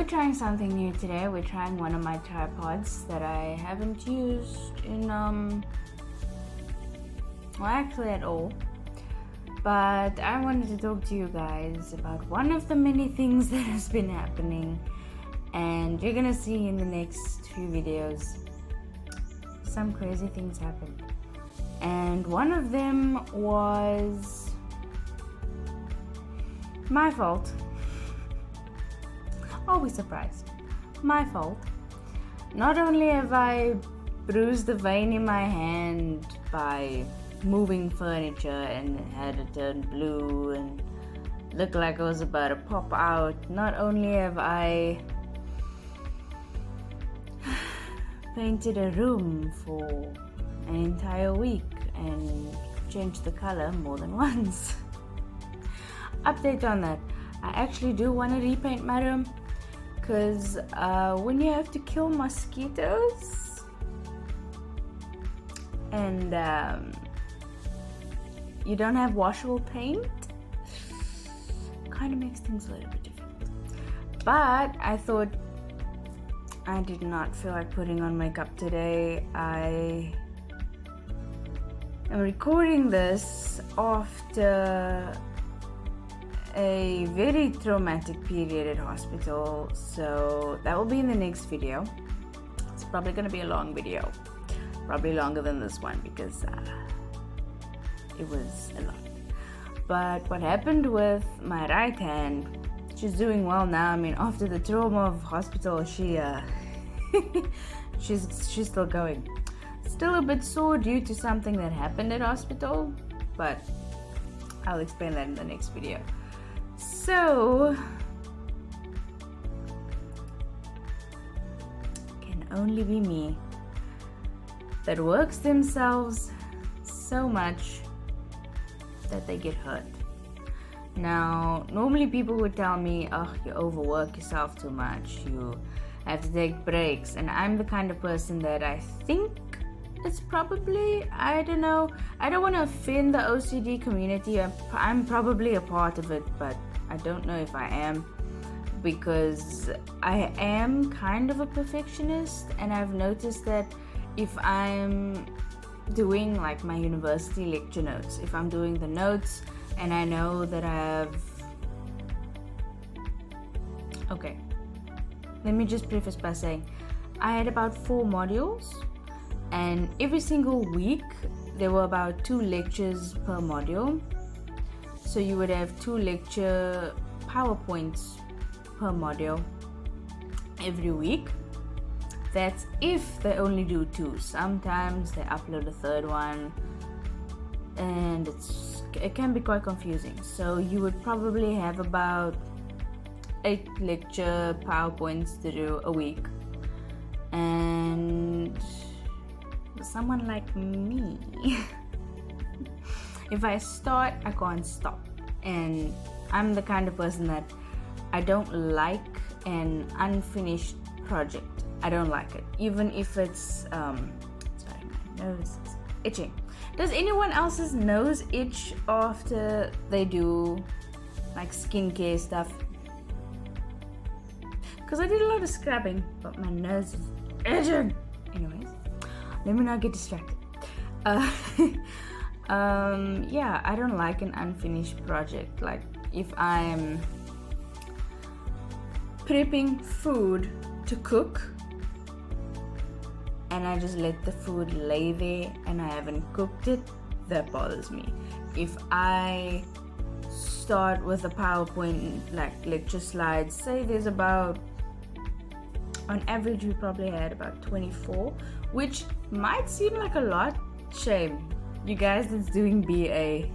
we're trying something new today. We're trying one of my tripods that I haven't used in well, actually at all. But I wanted to talk to you guys about one of the many things that has been happening, and you're gonna see in the next few videos some crazy things happened. And one of them was my fault. Always surprised. My fault. Not only have I bruised the vein in my hand by moving furniture and had it turn blue and looked like it was about to pop out, not only have I painted a room for an entire week and changed the color more than once. Update on that. I actually do want to repaint my room, because when you have to kill mosquitoes and you don't have washable paint, kind of makes things a little bit difficult. But I thought, I did not feel like putting on makeup today. I am recording this after a very traumatic period at hospital, so that will be in the next video. It's probably going to be a long video, probably longer than this one, because it was a lot. But what happened with my right hand, she's doing well now. I mean, after the trauma of hospital, she's still going. Still a bit sore due to something that happened at hospital, but I'll explain that in the next video. So, can only be me that works themselves so much that they get hurt. Now, normally people would tell me, oh, you overwork yourself too much, you have to take breaks, and I'm the kind of person that I think it's probably, I don't know, I don't want to offend the OCD community. I'm probably a part of it, but I don't know if I am, because I am kind of a perfectionist, and I've noticed that if I'm doing like my university lecture notes, if I'm doing the notes and I know that I have, okay, let me just preface by saying I had about 4 modules, and every single week there were about 2 lectures per module. So you would have 2 lecture PowerPoints per module every week. That's if they only do 2. Sometimes they upload a 3rd one, and it can be quite confusing. So you would probably have about 8 lecture PowerPoints to do a week. And someone like me, if I start, I can't stop. And I'm the kind of person that I don't like an unfinished project. I don't like it, even if it's sorry, my nose is itching. Does anyone else's nose itch after they do like skincare stuff? Because I did a lot of scrubbing, but my nose is itching. Anyways, let me not get distracted. Yeah, I don't like an unfinished project. Like if I'm prepping food to cook and I just let the food lay there and I haven't cooked it, that bothers me. If I start with a PowerPoint like lecture slides, say there's about, on average we probably had about 24, which might seem like a lot. Shame, you guys that's doing BA,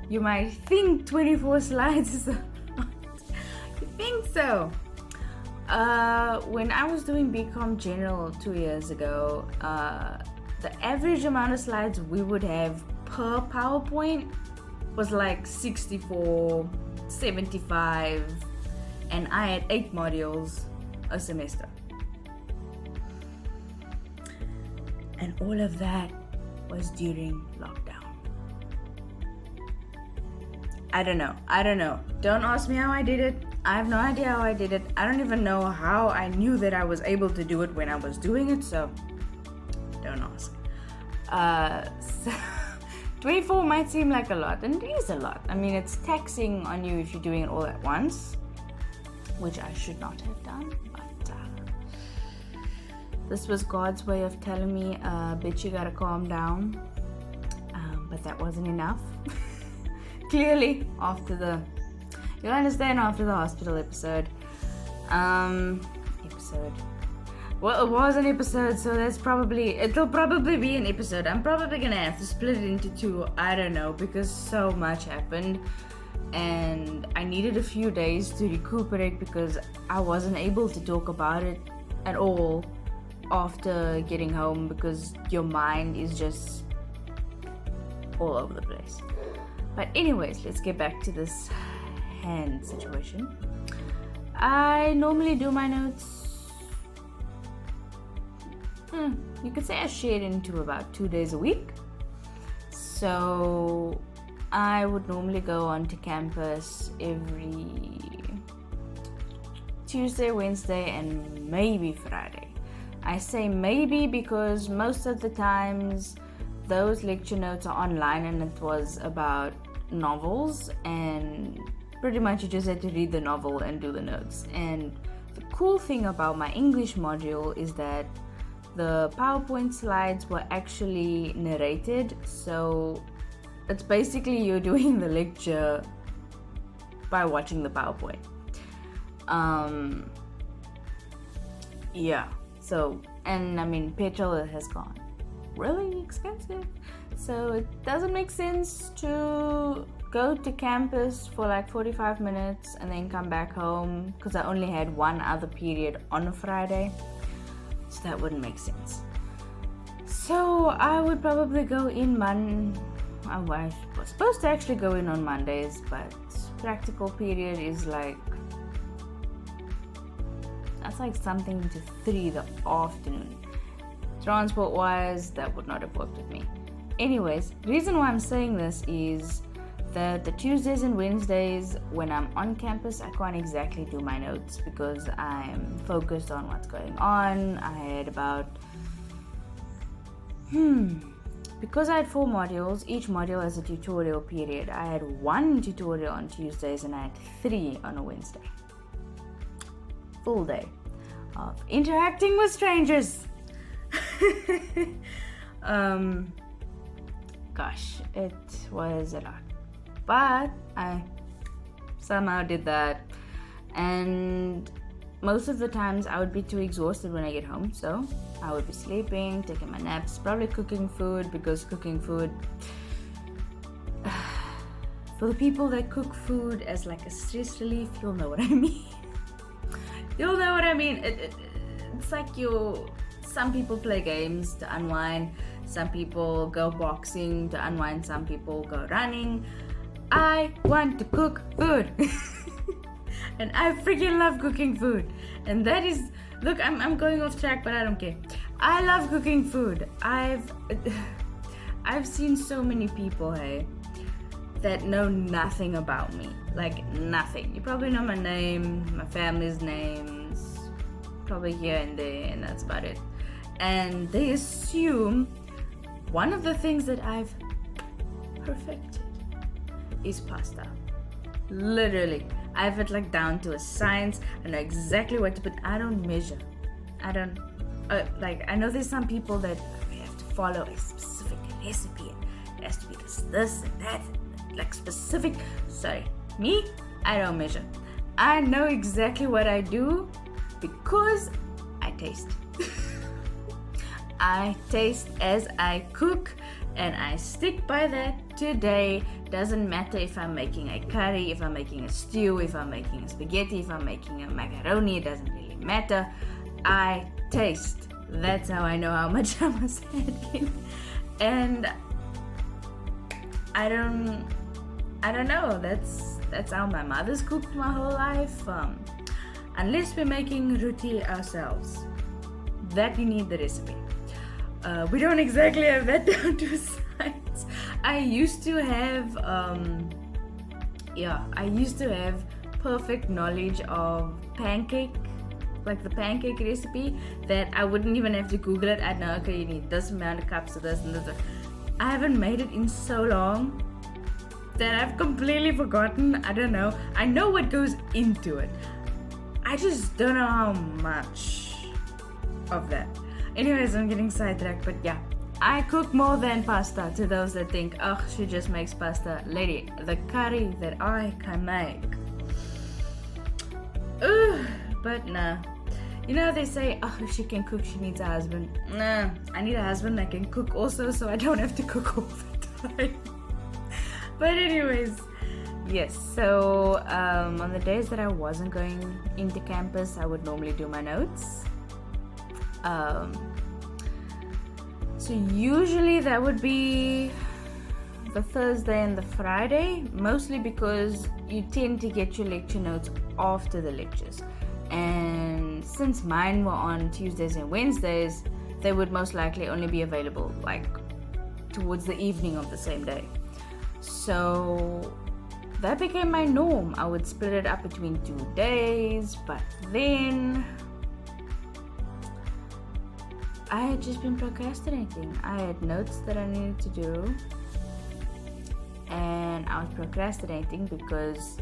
you might think 24 slides is a lot. You think so? When I was doing BCom General 2 years ago, the average amount of slides we would have per PowerPoint was like 64, 75, and I had 8 modules a semester. And all of that was during lockdown. I don't know. Don't ask me how I did it. I have no idea how I did it. I don't even know how I knew that I was able to do it when I was doing it, so don't ask. So 24 might seem like a lot, and it is a lot. I mean, it's taxing on you if you're doing it all at once, which I should not have done, but this was God's way of telling me, bitch, you gotta calm down. But that wasn't enough. Clearly, you'll understand after the hospital episode. Well, it was an episode, so it'll probably be an episode. I'm probably gonna have to split it into two, I don't know, because so much happened. And I needed a few days to recuperate because I wasn't able to talk about it at all after getting home, because your mind is just all over the place. But anyways, let's get back to this hand situation. I normally do my notes, you could say I share it into about 2 days a week. So I would normally go onto campus every Tuesday, Wednesday, and maybe Friday. I say maybe because most of the times those lecture notes are online, and it was about novels, and pretty much you just had to read the novel and do the notes. And the cool thing about my English module is that the PowerPoint slides were actually narrated, so it's basically you're doing the lecture by watching the PowerPoint. Yeah, so, and I mean, petrol has gone really expensive, so it doesn't make sense to go to campus for like 45 minutes and then come back home, because I only had one other period on a Friday, so that wouldn't make sense. So I would probably go in I was supposed to actually go in on Mondays, but practical period is that's like something to 3 the afternoon. Transport wise, that would not have worked with me. Anyways, reason why I'm saying this is that the Tuesdays and Wednesdays when I'm on campus, I can't exactly do my notes because I'm focused on what's going on. I had about because I had 4 modules, each module has a tutorial period. I had 1 tutorial on Tuesdays and I had 3 on a Wednesday. Full day of interacting with strangers. Gosh, it was a lot, but I somehow did that, and most of the times I would be too exhausted when I get home, so I would be sleeping, taking my naps, probably cooking food, because cooking food for the people that cook food as like a stress relief, you'll know what I mean. You'll know what I mean. It's like some people play games to unwind, some people go boxing to unwind, some people go running. I want to cook food. And I freaking love cooking food. And that is, look, I'm going off track, but I don't care. I love cooking food. I've seen so many people, hey, that know nothing about me. Like nothing. You probably know my name, my family's names, probably here and there, and that's about it. And they assume one of the things that I've perfected is pasta. Literally, I have it like down to a science. I know exactly what to put. I don't measure. I don't I know there's some people that have to follow a specific recipe. It has to be this and that, like specific. Sorry, me, I don't measure. I know exactly what I do because I taste. I taste as I cook, and I stick by that today. Doesn't matter if I'm making a curry, if I'm making a stew, if I'm making a spaghetti, if I'm making a macaroni, it doesn't really matter. I taste. That's how I know how much I must add in. And I don't know. That's how my mother's cooked my whole life. Unless we're making roti ourselves, that you need the recipe. We don't exactly have that down to a science. I used to have perfect knowledge of pancake, like the pancake recipe, that I wouldn't even have to Google it. I'd know, okay, you need this amount of cups of this and this. I haven't made it in so long that I've completely forgotten. I don't know. I know what goes into it. I just don't know how much of that. Anyways, I'm getting sidetracked, but yeah. I cook more than pasta, to those that think, oh, she just makes pasta. Lady, the curry that I can make. Ugh, but nah. You know, they say, oh, if she can cook, she needs a husband. Nah, I need a husband that can cook also, so I don't have to cook all the time. But anyways, yes, so on the days that I wasn't going into campus, I would normally do my notes. So usually that would be the Thursday and the Friday, mostly because you tend to get your lecture notes after the lectures. And since mine were on Tuesdays and Wednesdays, they would most likely only be available like towards the evening of the same day. So that became my norm. I would split it up between 2 days, but then I had just been procrastinating. I had notes that I needed to do, and I was procrastinating because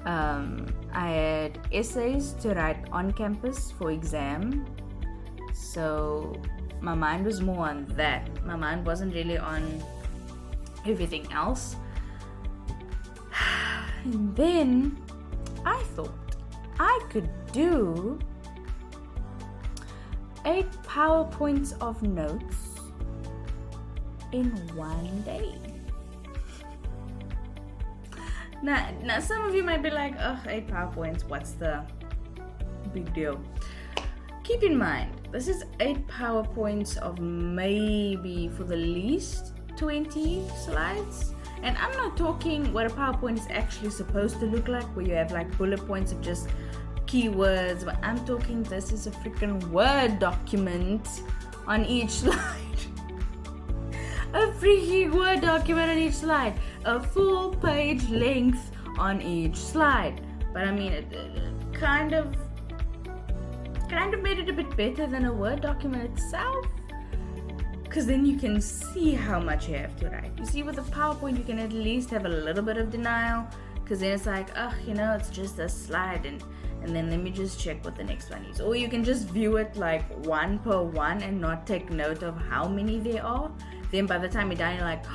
I had essays to write on campus for exam. So my mind was more on that. My mind wasn't really on everything else. And then I thought I could do 8 PowerPoints of notes in one day. Now some of you might be like, oh, 8 PowerPoints, what's the big deal? Keep in mind, this is 8 PowerPoints of maybe for the least 20 slides. And I'm not talking what a PowerPoint is actually supposed to look like, where you have like bullet points of just keywords, but I'm talking this is a freaking Word document on each slide. A freaking Word document on each slide. A full page length on each slide. But I mean, it kind of made it a bit better than a Word document itself, because then you can see how much you have to write. You see, with a PowerPoint you can at least have a little bit of denial, because then it's like, oh, you know, it's just a slide, and then let me just check what the next one is. Or you can just view it like one per one and not take note of how many there are. Then by the time you're done, you're like,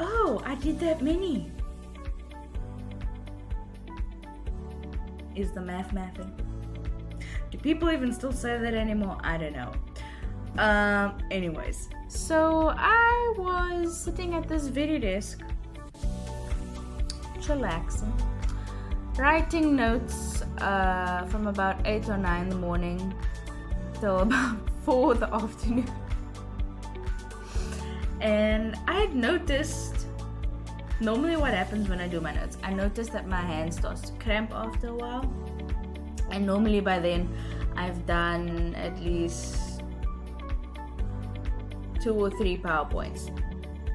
oh, I did that many. Is the math mathing? Do people even still say that anymore? I don't know. Anyways, so I was sitting at this video desk, chillaxing, writing notes from about 8 or 9 in the morning till about 4 in the afternoon. And I had noticed, normally what happens when I do my notes, I notice that my hand starts to cramp after a while. And normally by then I've done at least 2 or 3 PowerPoints.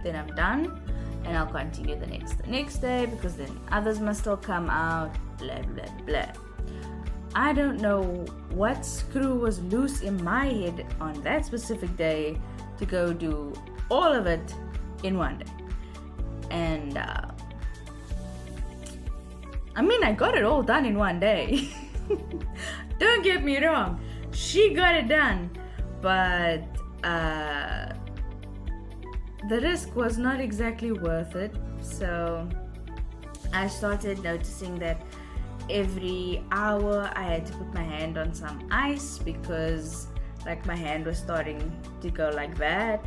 Then I'm done, and I'll continue the next day, because then others must still come out, blah blah blah. I don't know what screw was loose in my head on that specific day to go do all of it in one day. And I mean, I got it all done in one day. Don't get me wrong, she got it done, but the risk was not exactly worth it. So I started noticing that every hour I had to put my hand on some ice, because like my hand was starting to go like that.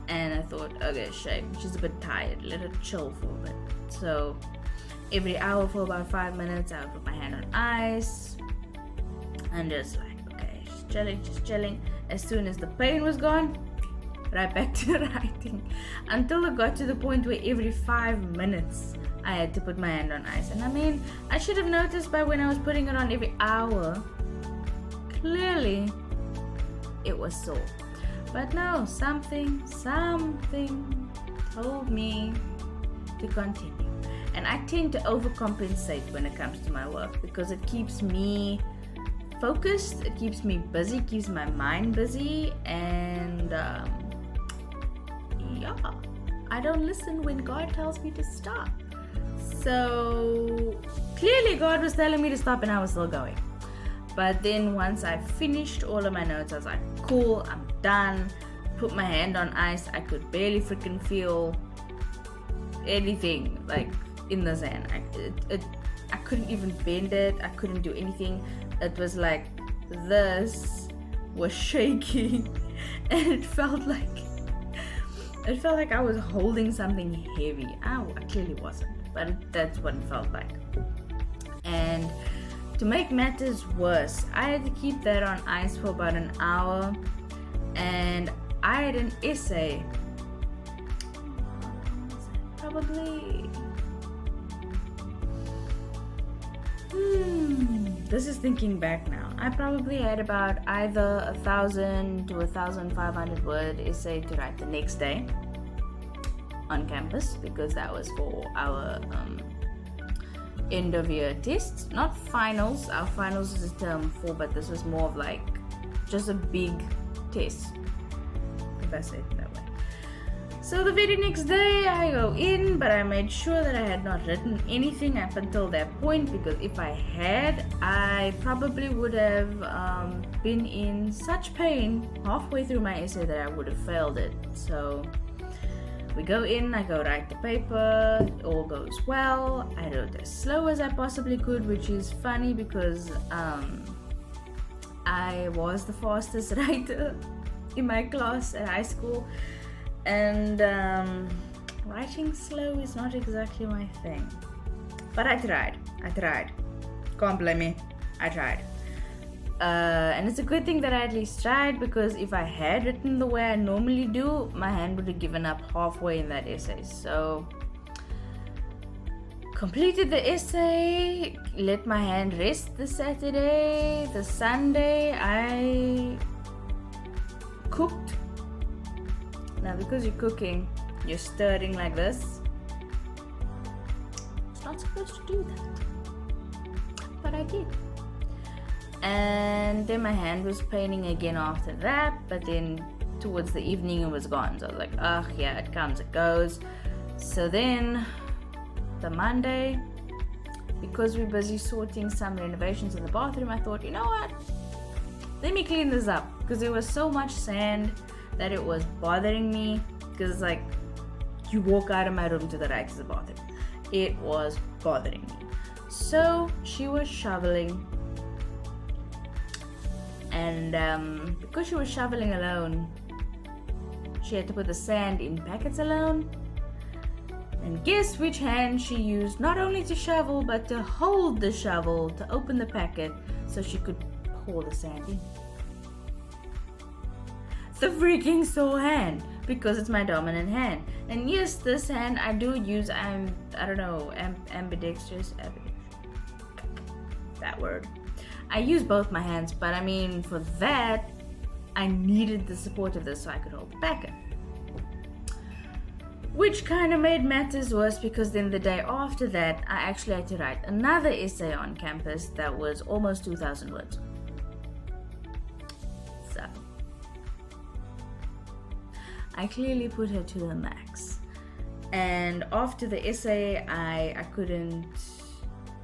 And I thought, okay, she's a bit tired, let her chill for a bit. So every hour for about 5 minutes I would put my hand on ice and just like, okay, just chilling. As soon as the pain was gone, right back to writing, until it got to the point where every 5 minutes I had to put my hand on ice. And I mean, I should have noticed by when I was putting it on every hour. Clearly it was sore. But no, something told me to continue. And I tend to overcompensate when it comes to my work because it keeps me focused, it keeps me busy, keeps my mind busy, and yeah, I don't listen when God tells me to stop. So clearly God was telling me to stop and I was still going. But then once I finished all of my notes, I was like, cool, I'm done. Put my hand on ice. I could barely freaking feel anything like in the sand. I couldn't even bend it. I couldn't do anything. It was like this was shaking and it felt like I was holding something heavy. I clearly wasn't, but that's what it felt like. And to make matters worse, I had to keep that on ice for about an hour, and I had an essay probably this is thinking back now. I probably had about either 1,000 to 1,500 word essay to write the next day on campus, because that was for our end of year tests, not finals. Our finals is a term 4, but this was more of like just a big test, if I say it that way. So the very next day I go in, but I made sure that I had not written anything up until that point, because if I had, I probably would have been in such pain halfway through my essay that I would have failed it. So we go in, I go write the paper, it all goes well. I wrote as slow as I possibly could, which is funny because I was the fastest writer in my class at high school, and writing slow is not exactly my thing. But I tried. Can't blame me. I tried. And it's a good thing that I at least tried, because if I had written the way I normally do, my hand would have given up halfway in that essay. So completed the essay, let my hand rest the Saturday. The Sunday I cooked. Now because you're cooking, you're stirring like this. It's not supposed to do that, but I did. And then my hand was paining again after that, but then towards the evening it was gone. So I was like, ugh, yeah, it comes, it goes. So then the Monday, because we're busy sorting some renovations in the bathroom, I thought, you know what, let me clean this up, because there was so much sand that it was bothering me. Because like, you walk out of my room to the right is the bathroom. It was bothering me. So she was shoveling, and because she was shoveling alone, she had to put the sand in packets alone. And guess which hand she used, not only to shovel but to hold the shovel to open the packet so she could pour the sand in? The freaking sore hand, because it's my dominant hand. And yes, this hand I do use, ambidextrous, that word. I use both my hands, but I mean, for that, I needed the support of this so I could hold the packet. Which kind of made matters worse, because then the day after that, I actually had to write another essay on campus that was almost 2,000 words. So I clearly put her to the max. And after the essay, I couldn't,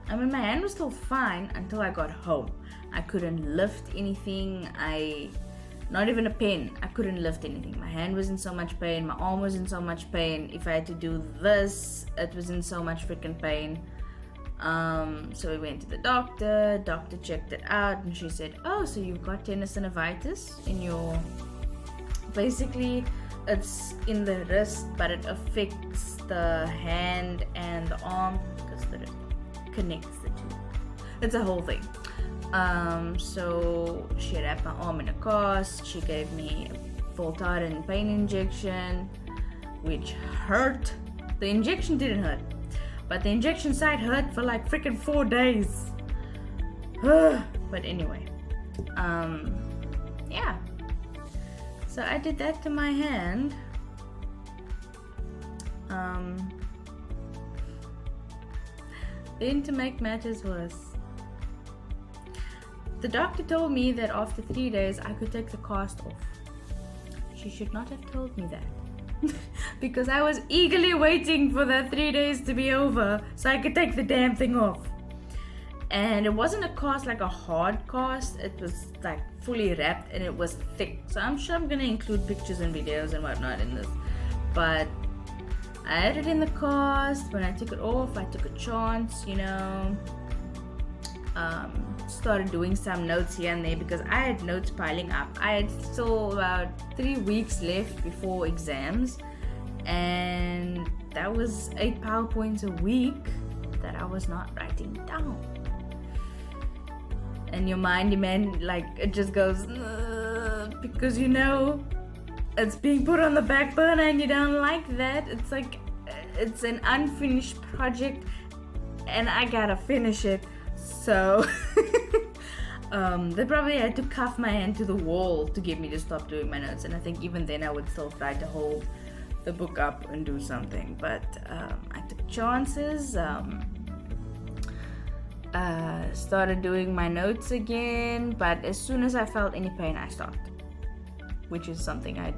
my hand was still fine until I got home. I couldn't lift anything. Not even a pen. I couldn't lift anything. My hand was in so much pain. My arm was in so much pain. If I had to do this, it was in so much freaking pain. So we went to the doctor. Doctor checked it out, and she said, "Oh, so you've got tenosynovitis in your." Basically, it's in the wrist, but it affects the hand and the arm because it connects the two. It's a whole thing. So she wrapped my arm in a cast. She gave me a Voltaren pain injection, which hurt. The injection didn't hurt, but the injection site hurt for like freaking 4 days. But anyway, yeah. So I did that to my hand. Then to make matters worse, the doctor told me that after 3 days I could take the cast off. She should not have told me that. Because I was eagerly waiting for that 3 days to be over so I could take the damn thing off. And it wasn't a cast like a hard cast, it was like fully wrapped and it was thick. So I'm sure I'm gonna include pictures and videos and whatnot in this. But I had it in the cast. When I took it off, I took a chance, you know. Started doing some notes here and there because I had notes piling up. I had still about 3 weeks left before exams, and that was 8 PowerPoints a week that I was not writing down. And your mind, like, it just goes because you know it's being put on the back burner and you don't like that. It's like it's an unfinished project and I gotta finish it. So they probably had to cuff my hand to the wall to get me to stop doing my notes, and I think even then I would still try to hold the book up and do something. But I took chances. Started doing my notes again, but as soon as I felt any pain I stopped, which is something I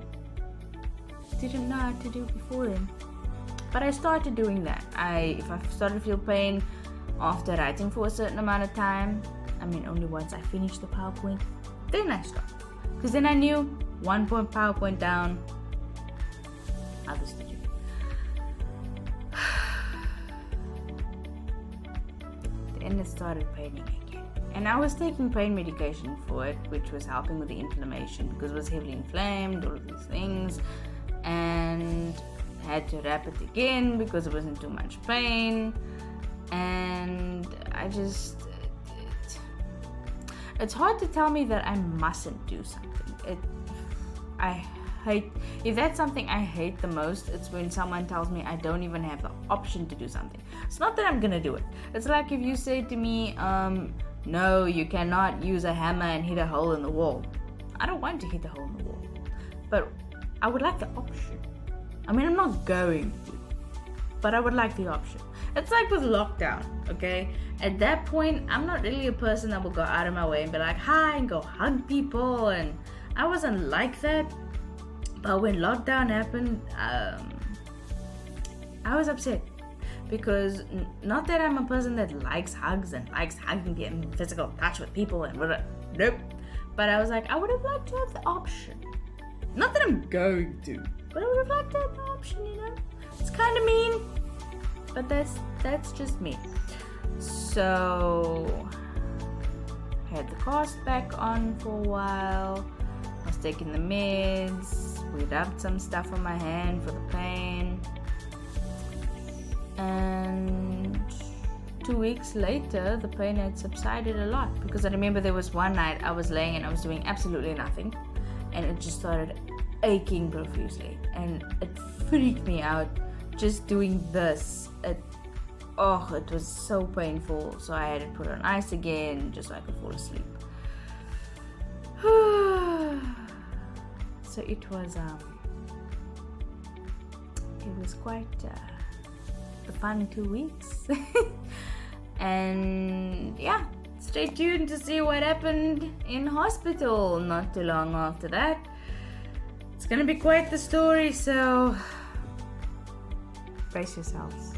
didn't know how to do before then. But I started doing that. If I started to feel pain after writing for a certain amount of time, I mean only once I finished the PowerPoint, then I stopped. Because then I knew 1 point PowerPoint down, others to do. Then it started paining again. And I was taking pain medication for it, which was helping with the inflammation because it was heavily inflamed, all of these things. And had to wrap it again because it wasn't too much pain. And it's hard to tell me that I mustn't do something. If that's something I hate the most, it's when someone tells me I don't even have the option to do something. It's not that I'm gonna do it. It's like if you say to me, no, you cannot use a hammer and hit a hole in the wall. I don't want to hit a hole in the wall, but I would like the option. I mean, I'm not going to, but I would like the option. It's like with lockdown, okay? At that point, I'm not really a person that will go out of my way and be like, hi, and go hug people. And I wasn't like that. But when lockdown happened, I was upset. Because not that I'm a person that likes hugs and likes hugging and physical touch with people and whatever. Nope. But I was like, I would have liked to have the option. Not that I'm going to, but I would have liked to have the option, you know? It's kind of mean, but that's just me. So I had the cast back on for a while. I was taking the meds. We rubbed some stuff on my hand for the pain. And 2 weeks later, the pain had subsided a lot because I remember there was one night I was laying and I was doing absolutely nothing, and it just started aching profusely, and it freaked me out just doing this. It was so painful, so I had to put on ice again just so I could fall asleep. So it was quite a fun 2 weeks. And yeah, stay tuned to see what happened in hospital not too long after that. It's gonna be quite the story, so brace yourselves.